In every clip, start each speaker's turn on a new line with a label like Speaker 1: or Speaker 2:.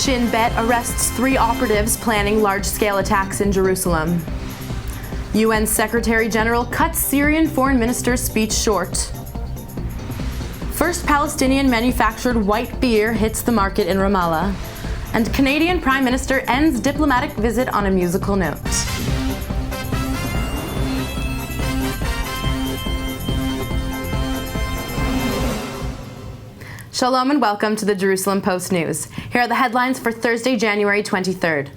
Speaker 1: Shin Bet arrests 3 operatives planning large-scale attacks in Jerusalem. UN Secretary General cuts Syrian Foreign Minister's speech short. First Palestinian manufactured white beer hits the market in Ramallah. And Canadian Prime Minister ends diplomatic visit on a musical note. Shalom and welcome to the Jerusalem Post News. Here are the headlines for Thursday, January 23rd.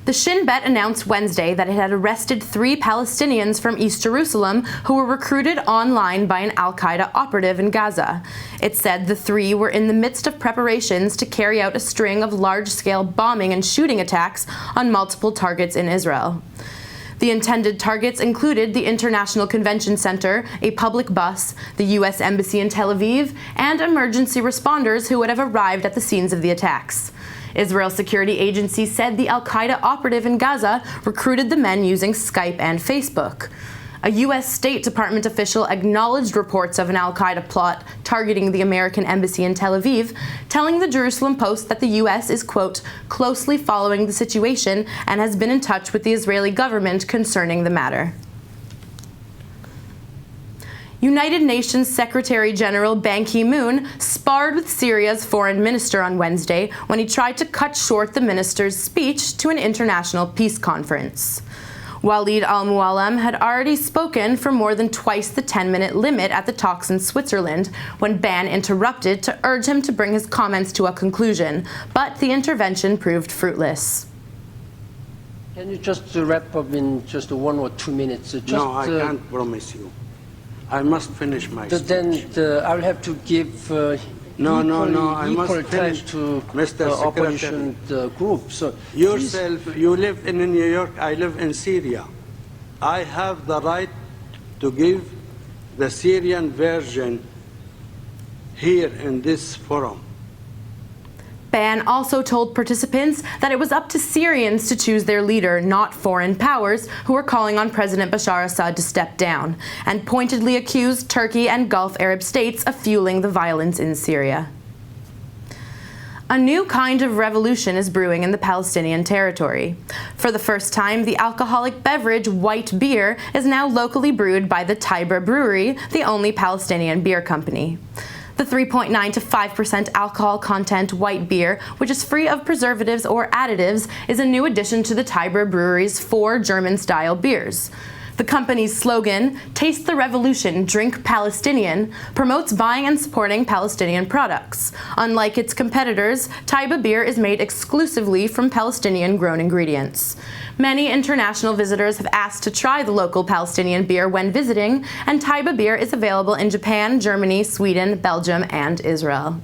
Speaker 1: The Shin Bet announced Wednesday that it had arrested 3 Palestinians from East Jerusalem who were recruited online by an al-Qaeda operative in Gaza. It said the 3 were in the midst of preparations to carry out a string of large-scale bombing and shooting attacks on multiple targets in Israel. The intended targets included the International Convention Center, a public bus, the U.S. Embassy in Tel Aviv, and emergency responders who would have arrived at the scenes of the attacks. Israel's security agency said the al-Qaeda operative in Gaza recruited the men using Skype and Facebook. A U.S. State Department official acknowledged reports of an al-Qaeda plot targeting the American embassy in Tel Aviv, telling the Jerusalem Post that the U.S. is, quote, closely following the situation and has been in touch with the Israeli government concerning the matter. United Nations Secretary General Ban Ki-moon sparred with Syria's foreign minister on Wednesday when he tried to cut short the minister's speech to an international peace conference. Walid al-Mualem had already spoken for more than twice the 10-minute limit at the talks in Switzerland when Ban interrupted to urge him to bring his comments to a conclusion, but the intervention proved fruitless.
Speaker 2: Can you just wrap up in just 1 or 2 minutes?
Speaker 3: No, I can't promise you. I must finish my speech.
Speaker 2: Then I'll have to give
Speaker 3: I must
Speaker 2: equal time
Speaker 3: finish,
Speaker 2: to
Speaker 3: Mr.
Speaker 2: opposition group. So
Speaker 3: yourself, you live in New York, I live in Syria. I have the right to give the Syrian version here in this forum.
Speaker 1: Ban also told participants that it was up to Syrians to choose their leader, not foreign powers who were calling on President Bashar Assad to step down, and pointedly accused Turkey and Gulf Arab states of fueling the violence in Syria. A new kind of revolution is brewing in the Palestinian territory. For the first time, the alcoholic beverage white beer is now locally brewed by the Taiba Brewery, the only Palestinian beer company. The 3.9 to 5% alcohol content white beer, which is free of preservatives or additives, is a new addition to the Taiba Brewery's 4 German-style beers. The company's slogan, Taste the Revolution, Drink Palestinian, promotes buying and supporting Palestinian products. Unlike its competitors, Taiba beer is made exclusively from Palestinian-grown ingredients. Many international visitors have asked to try the local Palestinian beer when visiting, and Taiba beer is available in Japan, Germany, Sweden, Belgium, and Israel.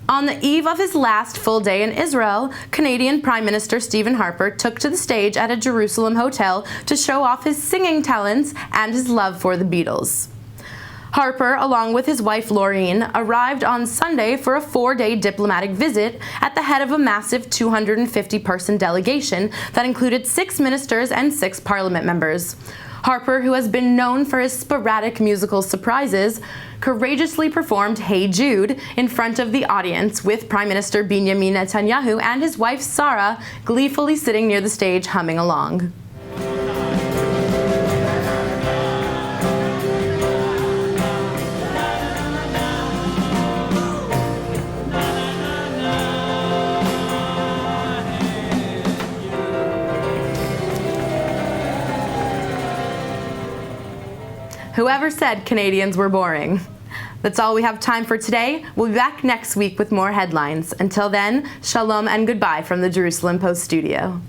Speaker 1: On the eve of his last full day in Israel, Canadian Prime Minister Stephen Harper took to the stage at a Jerusalem hotel to show off his singing talents and his love for the Beatles. Harper, along with his wife Laureen, arrived on Sunday for a 4-day diplomatic visit at the head of a massive 250-person delegation that included 6 ministers and 6 parliament members. Harper, who has been known for his sporadic musical surprises, courageously performed Hey Jude in front of the audience with Prime Minister Benjamin Netanyahu and his wife Sarah gleefully sitting near the stage humming along. Whoever said Canadians were boring? That's all we have time for today. We'll be back next week with more headlines. Until then, shalom and goodbye from the Jerusalem Post studio.